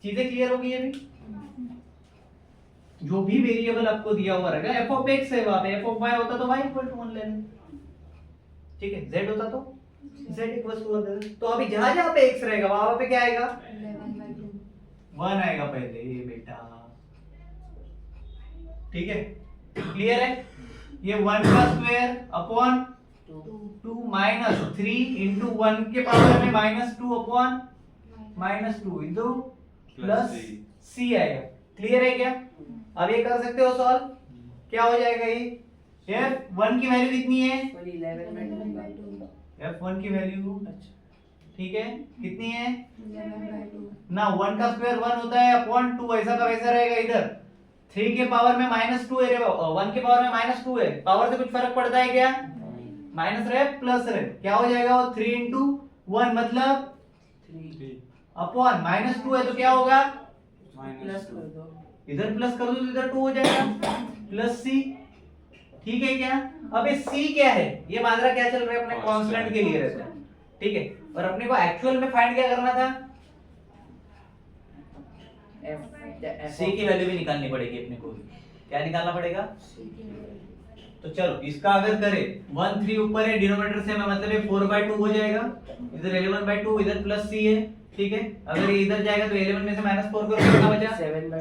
चीजें क्लियर होगी ये भी। जो भी वेरिएबल आपको दिया हुआ रहेगा, f(x) है वहां पे, f(y) होता तो y = 1 लेने, ठीक है। z होता तो z = 1 लेने। तो अभी जहां जहां पे x रहेगा वहां पे क्या आएगा, 1 आएगा पहले, ये बेटा, ठीक है। क्लियर है। ये 1 का स्क्वायर अपॉन 2 -3 × 1 के पावर में -2 अपॉन -2 इंटू प्लस c आएगा। क्लियर है क्या? अब ये कर सकते हो सॉल्व, क्या हो जाएगा ये, f1 की वैल्यू कितनी है, 11/2 f1 की वैल्यू, अच्छा ठीक है, कितनी है ना, 1 का स्क्वायर 1 होता है अपॉन 2, ऐसा का वैसा रहेगा। इधर 3 के पावर में -2 है, 1 के पावर में -2 है, पावर से कुछ फर्क पड़ता है क्या, माइनस रहे प्लस रहे, क्या हो जाएगा वो 3 × 1 मतलब 3 अपॉन -2 है तो क्या होगा, प्लस कर दो, इधर प्लस कर दो तो इधर 2 हो जाएगा प्लस c, ठीक है क्या। अब ये c क्या है, ये मात्रा क्या चल रहा है अपने कांस्टेंट के लिए रहता है, ठीक है। और अपने को एक्चुअल में फाइंड क्या करना था, c की वैल्यू भी निकालनी पड़ेगी अपने को, क्या निकालना पड़ेगा। तो चलो इसका अगर करें 1 3 ऊपर है, डिनोमिनेटर सेम है, मतलब ये 4/2 हो जाएगा, इधर 11/2, इधर प्लस c है, ठीक है। अगर ये इधर जाएगा तो 11 में से -4 करो, कितना बचा, 7/2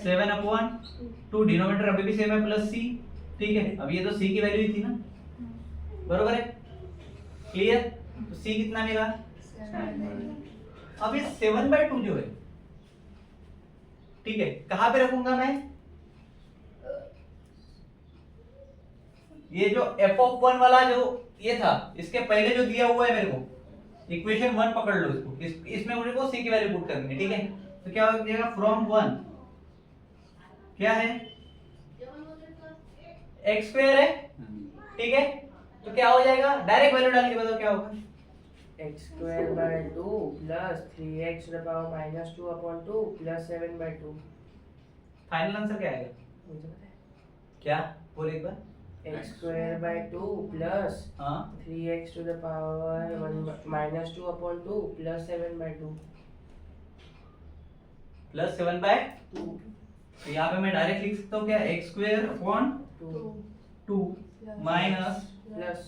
7/2, डिनोमिनेटर अभी भी सेम है प्लस c, ठीक है। अब ये तो c की वैल्यू ही थी ना, बरोबर है, क्लियर। तो c कितना मिला, अब ये 7/2 जो है, ठीक है, कहां पे रखूंगा मैं, ये जो f(1) वाला जो ये था, इसके पहले जो दिया हुआ है मेरे को, इक्वेशन 1 पकड़ लो इसको, इसमें मुझे को c की वैल्यू पुट करनी है, ठीक है। तो क्या हो जाएगा, फ्रॉम 1 क्या है, x² है, ठीक है। तो क्या हो जाएगा, डायरेक्ट वैल्यू डाल के बताओ क्या होगा, x²/2 plus 3x⁻² (2) plus 7/2, final answer क्या आएगा, मुझे पता है, क्या बोल एक बार, x²/2 प्लस हाँ 3x⁻² (2) प्लस 7/2 प्लस 7/2, तो यहाँ पे मैं डायरेक्ट लिख सकता हूँ क्या, x² 2 minus plus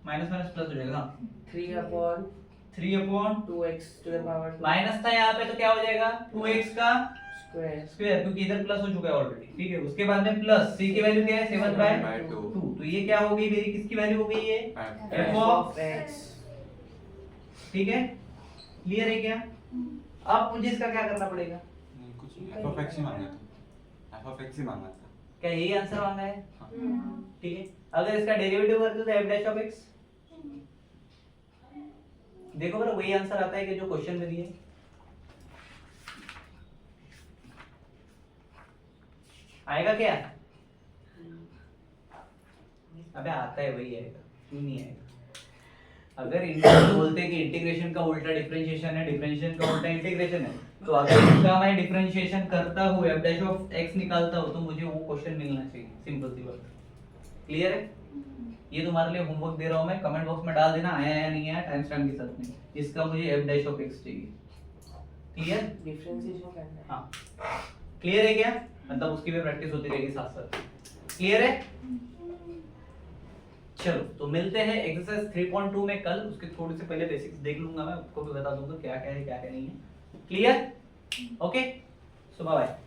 minus minus plus हो जाएगा, 3/2x⁻², माइनस था यहाँ पे तो क्या हो जाएगा 2x का स्क्वायर स्क्वायर, क्योंकि इधर प्लस हो चुका है ऑलरेडी, ठीक है। उसके बाद में प्लस c की वैल्यू क्या है 7/2, तो ये क्या हो गई मेरी, किसकी वैल्यू हो गई ये, f ऑफ x, ठीक है। क्लियर है क्या? अब मुझे इसका क्या करना पड़ेगा, नहीं कुछ नहीं, f(x) ही मांगा था, f(x) ही मांगा था, क्या यही आंसर मांगा है, हाँ। ठीक है। अगर इसका डेरिवेटिव करते तो f'(x), देखो बरा वही आंसर आता है कि जो क्वेश्चन में दिए, आएगा क्या, अबे आता है वही आएगा, क्यों नहीं आएगा। अगर इंटीग्रेशन बोलते हैं कि इंटीग्रेशन का उल्टा डिफरेंशिएशन है, डिफरेंशिएशन का उल्टा इंटीग्रेशन है, तो अगर इसका मैं डिफरेंशिएशन करता हूँ f'(x) निकालता हूँ तो मुझे वो क्वेश्चन मिलना चाहिए, सिंपल सी बात। क्लियर है, ये तुम्हारे लिए होमवर्क दे रहा हूँ मैं, कमेंट बॉक्स में डाल देना आया या नहीं आया टाइम स्टैम्प के साथ में, इसका मुझे f'(x) चाहिए। क्लियर, डिफरेंशिएशन करना है, हाँ क्लियर है क्या, मतलब उसकी भी प्रैक्टिस होती रहेगी साथ साथ। क्लियर है, चलो तो मिलते हैं एक्सरसाइज 3.2 में कल, उसके थोड़ी से पहले बेसिक्स देख लूंगा मैं, आपको भी बता दूंगा क्या क्या है क्या क्या नहीं है। क्लियर। ओके, सो बाय बाय।